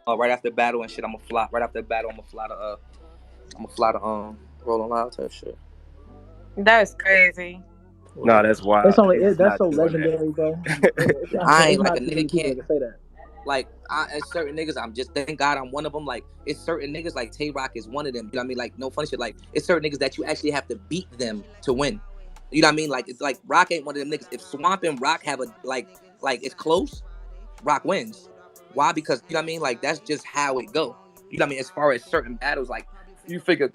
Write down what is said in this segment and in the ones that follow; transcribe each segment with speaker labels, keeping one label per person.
Speaker 1: right after the battle and shit. I'm gonna fly right after the battle. I'm gonna fly to Rolling Loud type shit.
Speaker 2: That's crazy.
Speaker 3: No,
Speaker 1: Word.
Speaker 3: that's
Speaker 4: It's
Speaker 3: wild.
Speaker 4: only
Speaker 3: He's
Speaker 4: that's
Speaker 3: not
Speaker 4: so
Speaker 3: doing that.
Speaker 4: legendary, bro.
Speaker 1: I ain't
Speaker 4: It's
Speaker 1: like a
Speaker 4: not too many
Speaker 1: nigga
Speaker 4: people
Speaker 1: can't
Speaker 4: that can say that.
Speaker 1: like as certain niggas. I'm just thank God I'm one of them. Like it's certain niggas like Tay Roc is one of them. You know what I mean? Like no funny shit. Like it's certain niggas that you actually have to beat them to win. You know what I mean? Like it's like Rock ain't one of them niggas. If Swamp and Rock have a like it's close, Rock wins. Why? Because you know what I mean. Like that's just how it go. You know what I mean? As far as certain battles, like you figure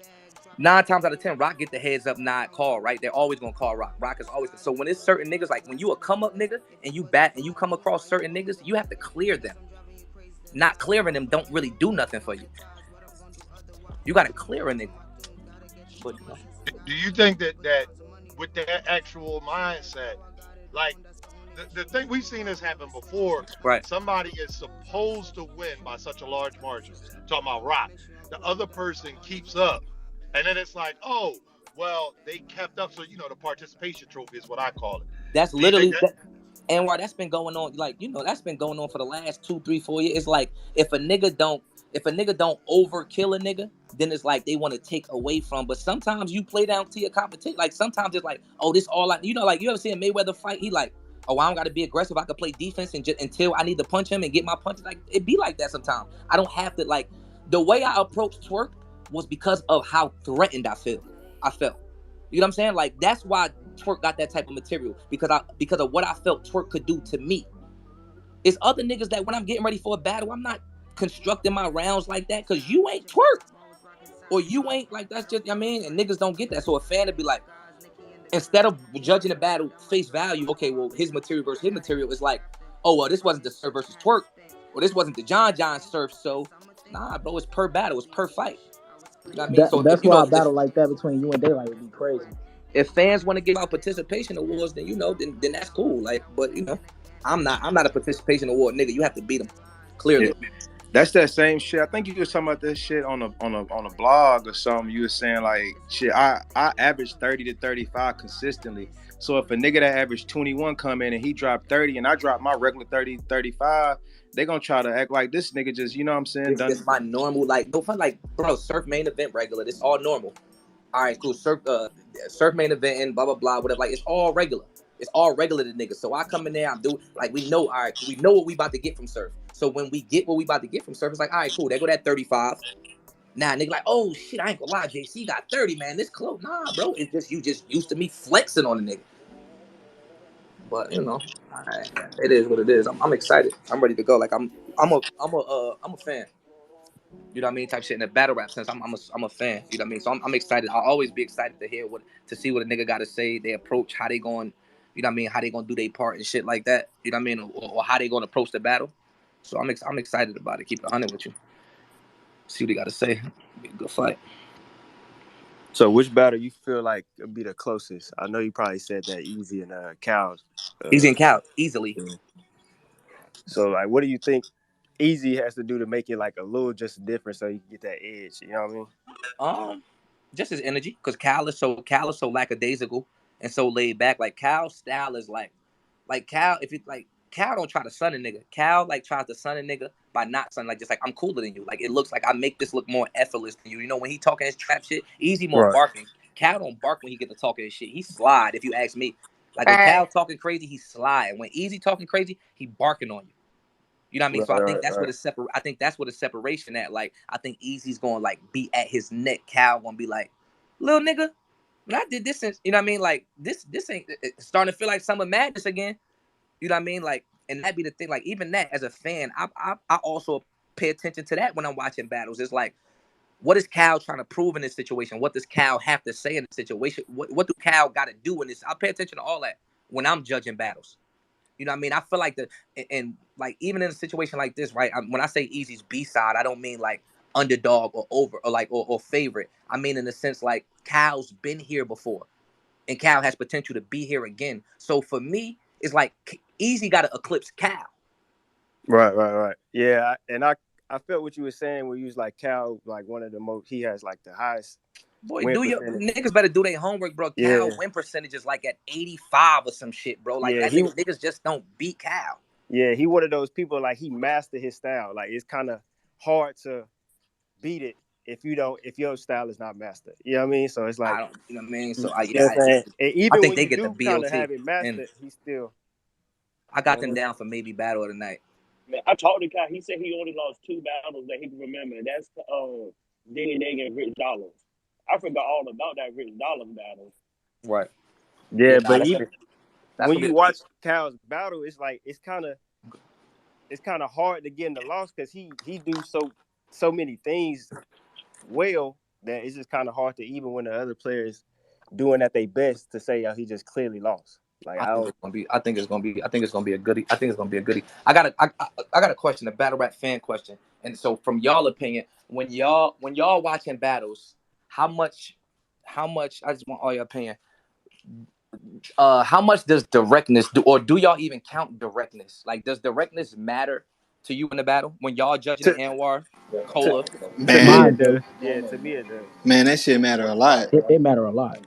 Speaker 1: 9 times out of 10, Rock get the heads up nod call, right? They're always gonna call Rock. Rock is always so when it's certain niggas, like when you a come up nigga and you bat and you come across certain niggas, you have to clear them. Not clearing them don't really do nothing for you. You gotta clear a nigga. But you know,
Speaker 5: Do you think that with that actual mindset, like the thing we've seen this happen before,
Speaker 1: right?
Speaker 5: somebody is supposed to win by such a large margin. Talking about Rock, the other person keeps up, and then it's like, oh, well, they kept up, so the participation trophy is what I call it.
Speaker 1: That's
Speaker 5: Do you think
Speaker 1: literally
Speaker 5: that?
Speaker 1: that. And why that's been going on, like that's been going on for the last 2, 3, 4 years. It's like if a nigga don't overkill a nigga, then it's like they want to take away from. But sometimes you play down to your competition. Like sometimes it's like, oh, this all like you ever see a Mayweather fight? He like, oh, I don't got to be aggressive. I can play defense and just until I need to punch him and get my punches. Like it be like that sometimes. I don't have to like the way I approached Twerk was because of how threatened I felt. You know what I'm saying? Like that's why Twerk got that type of material because of what I felt Twerk could do to me. It's other niggas that when I'm getting ready for a battle, I'm not constructing my rounds like that because you ain't Twerk or you ain't like that's just I mean, and niggas don't get that. So a fan would be like, instead of judging the battle face value, okay, well his material versus his material is like, oh well, this wasn't the Surf versus Twerk, or this wasn't the John Surf. So nah, bro, it's per battle, it's per fight. You know what I mean? So if
Speaker 4: That's why a battle like that between you and Daylight would be crazy.
Speaker 1: if fans want to give out participation awards, then then that's cool. Like, but I'm not a participation award nigga. You have to beat them
Speaker 3: Yeah.
Speaker 1: clearly.
Speaker 3: That's that same shit. I think you was talking about this shit on a blog or something. You were saying like shit. I average 30 to 35 consistently. So if a nigga that averaged 21 come in and he dropped 30 and I drop my regular 30 to 35, they gonna try to act like this nigga just you know what I'm saying
Speaker 1: It's
Speaker 3: done.
Speaker 1: just my normal like no fun like bro. Surf main event regular. It's all normal. All right, cool. Surf main event and blah blah blah whatever. Like it's all regular. It's all regular to niggas. So I come in there. I'm doing like we know. All right, we know what we about to get from Surf. So when we get what we about to get from Surf, it's like all right, cool. There go that 35. Nah, nigga, like, oh shit, I ain't gonna lie, JC got 30, man. This close. Nah, bro. It's just you just used to me flexing on the nigga. But it is what it is. I'm excited. I'm ready to go. Like I'm a fan. You know what I mean? Type shit in the battle rap sense. I'm a fan. You know what I mean? So I'm excited. I'll always be excited to hear to see what a nigga got to say. Their approach, how they going. You know what I mean? How they gonna do their part and shit like that. You know what I mean? Or how they gonna approach the battle. So I'm excited about it. Keep it 100 with you. See what he got to say. Be a good fight.
Speaker 3: So which battle you feel like would be the closest? I know you probably said that Easy and Cows.
Speaker 1: Easy
Speaker 3: Uh,
Speaker 1: and Cal easily.
Speaker 3: so like, what do you think Easy has to do to make it like a little just different so you can get that edge? You know what I mean?
Speaker 1: Um, just his energy, because Cal is so lackadaisical and so laid back. Like Cal's style is like Cal. If you like Cal, don't try to sun a nigga. Cal like tries to sun a nigga by not sun. Like just like I'm cooler than you. Like it looks like I make this look more effortless than you. You know when he talking his trap shit, Easy more
Speaker 3: Right.
Speaker 1: barking. Cal don't bark when he get to talking his shit. He slide. If you ask me, like when Cal
Speaker 2: Right.
Speaker 1: talking crazy, he slide. When Easy talking crazy, he barking on you. You know what I mean?
Speaker 3: Right.
Speaker 1: So I think
Speaker 3: Right.
Speaker 1: that's what
Speaker 3: Right.
Speaker 1: the I think that's what the separation at. Like I think Easy's gonna like be at his neck. Cal gonna be like, little nigga, when I did this since you know what I mean? Like this ain't it's starting to feel like Summer Madness again. You know what I mean? Like, and that be the thing. Like even that as a fan, I also pay attention to that when I'm watching battles. It's like, what is Cal trying to prove in this situation? What does Cal have to say in the situation? What do Cal got to do in this? I pay attention to all that when I'm judging battles. You know what I mean? I feel like and like even in a situation like this, right? When I say Easy's B side, I don't mean like underdog or over or like or favorite. I mean in the sense like Cal's been here before, and Cal has potential to be here again. So for me, it's like Easy got to eclipse Cal.
Speaker 3: Right. Right. Right. Yeah. I felt what you were saying where you was like Cal, like one of the most. He has like the highest
Speaker 1: Boy,
Speaker 3: win
Speaker 1: do your
Speaker 3: percentage.
Speaker 1: niggas better do their homework, bro. Cal
Speaker 3: Yeah.
Speaker 1: win percentage is like at 85 or some shit, bro. Like
Speaker 3: Yeah.
Speaker 1: that
Speaker 3: He.
Speaker 1: niggas just don't beat Cal.
Speaker 3: Yeah. He one of those people like he mastered his style. Like it's kind of hard to beat it if your style is not mastered. You know what I mean? So it's like,
Speaker 1: I don't, you know what I mean.
Speaker 3: you
Speaker 1: So
Speaker 3: know what I'm saying? And
Speaker 1: I
Speaker 3: even
Speaker 1: think
Speaker 3: when
Speaker 1: they
Speaker 3: you
Speaker 1: get the
Speaker 3: do kind of
Speaker 1: BOT,
Speaker 3: have it
Speaker 1: and
Speaker 3: mastered, he's still,
Speaker 1: I
Speaker 3: you
Speaker 1: got
Speaker 3: know
Speaker 1: them
Speaker 3: what
Speaker 1: down for maybe battle of the night.
Speaker 6: Man, I talked to Kai. He said he only lost 2 battles that he can remember, and that's Denny Nigga and Rich Dollars. I forgot all about that Rich Dollars battle.
Speaker 1: Right.
Speaker 3: I mean?
Speaker 1: Yeah.
Speaker 3: Yeah,
Speaker 1: Nah.
Speaker 3: but even
Speaker 1: That's
Speaker 3: when
Speaker 1: gonna
Speaker 3: you
Speaker 1: be.
Speaker 3: watch Cal's battle, it's like it's kind of hard to get in the loss because he do so many things well that it's just kind of hard to, even when the other players doing at their best, to say, oh, he just clearly lost. Like,
Speaker 1: I
Speaker 3: I
Speaker 1: think
Speaker 3: don't.
Speaker 1: it's gonna be. I think it's gonna be. I think it's gonna be a goodie. I think it's gonna be a goodie. I got a question, a battle rap fan question. And so, from y'all opinion, when y'all watching battles, how much? I just want all your opinion. How much does directness do, or do y'all even count directness? Like, does directness matter to you in the battle when y'all judging the
Speaker 3: To,
Speaker 1: Anwar,
Speaker 3: to,
Speaker 1: Cola?
Speaker 3: to me
Speaker 7: Man,
Speaker 3: it
Speaker 4: Mine does.
Speaker 3: does. Yeah, to me it does.
Speaker 7: man, that shit matter a lot.
Speaker 4: It matter a lot.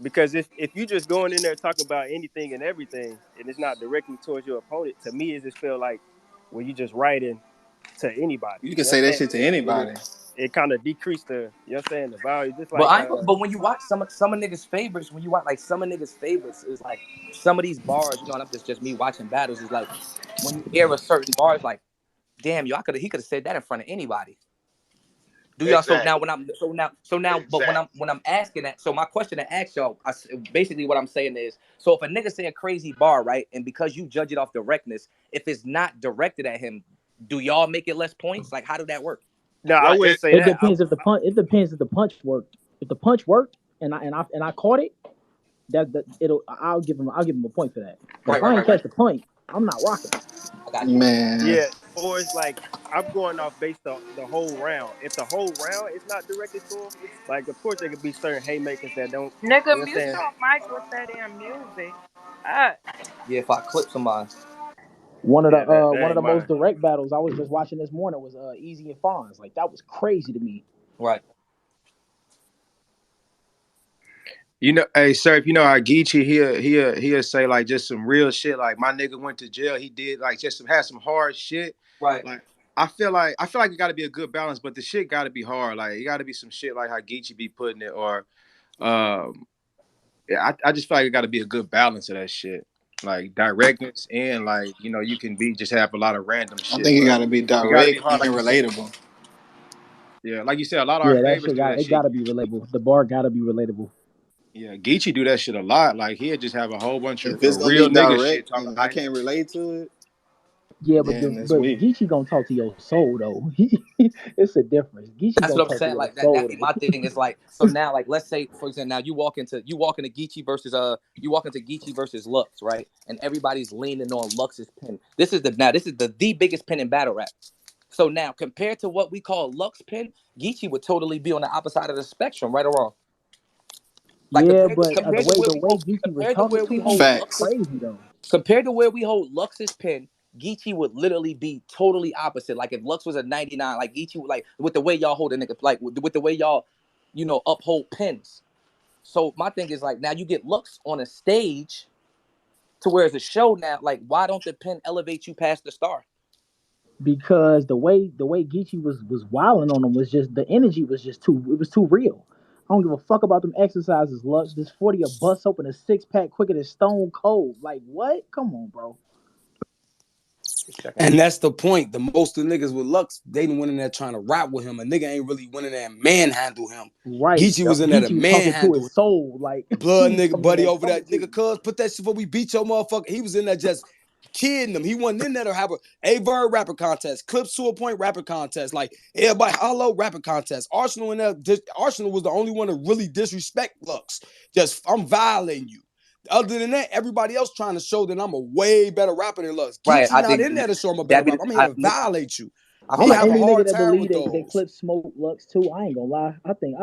Speaker 3: Because if you just going in there talking about anything and everything, and it's not directly towards your opponent, to me it just feel like when you just writing to anybody.
Speaker 7: You can
Speaker 3: You know
Speaker 7: say
Speaker 3: what
Speaker 7: that
Speaker 3: I'm saying?
Speaker 7: shit to
Speaker 3: And
Speaker 7: anybody.
Speaker 3: it kind of decreased the, you know what I'm saying, the value. Just
Speaker 1: But
Speaker 3: like
Speaker 1: but when you watch some of niggas' favorites, when you watch like some of niggas' favorites, is like some of these bars, and I'm just me watching battles, is like when you hear a certain bar, it's like, damn, yo, he could have said that in front of anybody. Do y'all? So now
Speaker 5: Exactly.
Speaker 1: when I'm so now, but
Speaker 5: Exactly.
Speaker 1: when I'm asking that, so my question to ask y'all, basically what I'm saying is, so if a nigga say a crazy bar, right, and because you judge it off directness, if it's not directed at him, do y'all make it less points? Like, how do that work?
Speaker 3: no, I
Speaker 5: Right.
Speaker 3: wouldn't
Speaker 5: It,
Speaker 3: say
Speaker 4: It
Speaker 3: that.
Speaker 4: depends if the punch. It depends if the punch worked. If the punch worked and I caught it, that it'll I'll give him a point for that. But
Speaker 1: Right,
Speaker 4: if
Speaker 1: right,
Speaker 4: I ain't
Speaker 1: right,
Speaker 4: catch
Speaker 1: right.
Speaker 4: the point, I'm not rocking it.
Speaker 1: I got you.
Speaker 7: Man,
Speaker 3: Yeah, or it's like I'm going off based on the whole round. If the whole round is not directed to him, like of course there could be certain haymakers that don't.
Speaker 2: Nigga,
Speaker 3: You know what I'm
Speaker 2: mute
Speaker 3: saying?
Speaker 2: your mic with that damn music. Ah.
Speaker 1: Yeah, if I clip somebody,
Speaker 3: Yeah, that
Speaker 4: One of
Speaker 3: ain't
Speaker 4: the most
Speaker 3: mine.
Speaker 4: direct battles I was just watching this morning was Easy and Fonz. Like that was crazy to me.
Speaker 1: right?
Speaker 3: You know, hey, sir, if you know how Geechee, he'll say like just some real shit. Like my nigga went to jail. He did like just had some hard shit.
Speaker 1: Right.
Speaker 3: Like I feel like it got to be a good balance, but the shit got to be hard. Like it got to be some shit like how Geechee be putting it, or yeah, I just feel like it got to be a good balance of that shit. Like directness and like you can be just have a lot of random
Speaker 7: I
Speaker 3: shit,
Speaker 7: think you
Speaker 3: but
Speaker 7: gotta be
Speaker 3: it got to be
Speaker 7: direct
Speaker 3: hard,
Speaker 7: and
Speaker 3: like you said.
Speaker 7: relatable.
Speaker 3: Yeah, like you said, a lot of our
Speaker 4: Yeah, that
Speaker 3: favorites
Speaker 4: shit
Speaker 3: do that
Speaker 4: it
Speaker 3: shit.
Speaker 4: gotta be relatable. The bar gotta be relatable.
Speaker 3: Yeah, Geechee do that shit a lot. Like he'll just have a whole bunch of
Speaker 7: If it's gonna be
Speaker 3: real nigga
Speaker 7: direct
Speaker 3: shit talking
Speaker 7: and I
Speaker 3: about.
Speaker 7: can't relate to it,
Speaker 4: Yeah,
Speaker 7: then it's
Speaker 4: but
Speaker 7: weak.
Speaker 4: Geechee gonna talk to your soul though. It's a difference. Geechee
Speaker 1: That's
Speaker 4: gonna
Speaker 1: what I'm
Speaker 4: talk to
Speaker 1: saying.
Speaker 4: your
Speaker 1: Like that.
Speaker 4: soul
Speaker 1: That my
Speaker 4: though.
Speaker 1: thing is like. So now, like, let's say, for example, now you walk into Geechee versus Lux, right? And everybody's leaning on Lux's pin. This is the biggest pin in battle rap. So now, compared to what we call Lux pin, Geechee would totally be on the opposite side of the spectrum, right or wrong. Like
Speaker 4: Yeah, but the way Geechee was
Speaker 1: compared to
Speaker 4: talking
Speaker 1: where we
Speaker 4: to him
Speaker 1: hold
Speaker 4: was
Speaker 7: Facts.
Speaker 1: Lux's
Speaker 4: crazy though.
Speaker 1: compared to where we hold Lux's pin, Geechee would literally be totally opposite. Like if Lux was a 99, like Geechee would, like, with the way y'all hold a nigga, like with the way y'all, uphold pins. So my thing is like, now you get Lux on a stage to where it's a show now. Like, why don't the pin elevate you past the star?
Speaker 4: Because the way Geechee was wilding on him was just the energy was just too real. I don't give a fuck about them exercises, Lux. This 40 a bust open a 6 pack quicker than Stone Cold. Like what? Come on, bro.
Speaker 1: Checking.
Speaker 8: And that's the point. The most of the niggas with Lux, they done went in there trying to rap with him. A nigga ain't really went in there and manhandle him.
Speaker 4: Right.
Speaker 8: Geechee
Speaker 3: Yep.
Speaker 8: was in there to
Speaker 4: Geechee was talking to
Speaker 8: manhandle
Speaker 4: his
Speaker 8: him.
Speaker 4: soul. Like he
Speaker 8: Blood
Speaker 4: was
Speaker 8: nigga,
Speaker 4: coming in
Speaker 8: buddy
Speaker 4: there
Speaker 8: over
Speaker 4: talking
Speaker 8: that
Speaker 4: to
Speaker 8: nigga,
Speaker 4: you.
Speaker 8: cuz put that shit before we beat your motherfucker. He was in there just kidding them. He wasn't in there to have a verb rapper contest, clips to a point rapper contest. Like everybody, hello rapper contest. Arsenal in there, Arsenal was the only one to really disrespect Lux. Just I'm violating you. Other than that, everybody else trying to show that I'm a way better rapper than Lux.
Speaker 1: Right.
Speaker 8: Geechee
Speaker 1: I
Speaker 8: not
Speaker 1: think
Speaker 8: in there to show him a better
Speaker 1: that be.
Speaker 8: rapper. I'm here to violate you.
Speaker 1: I
Speaker 4: I'm
Speaker 8: He
Speaker 1: feel
Speaker 4: like
Speaker 1: like
Speaker 8: have a
Speaker 4: any nigga
Speaker 8: hard
Speaker 4: that
Speaker 8: time
Speaker 4: believe
Speaker 8: with
Speaker 4: they
Speaker 8: those.
Speaker 4: clip smoke Lux too. I ain't gonna lie. I think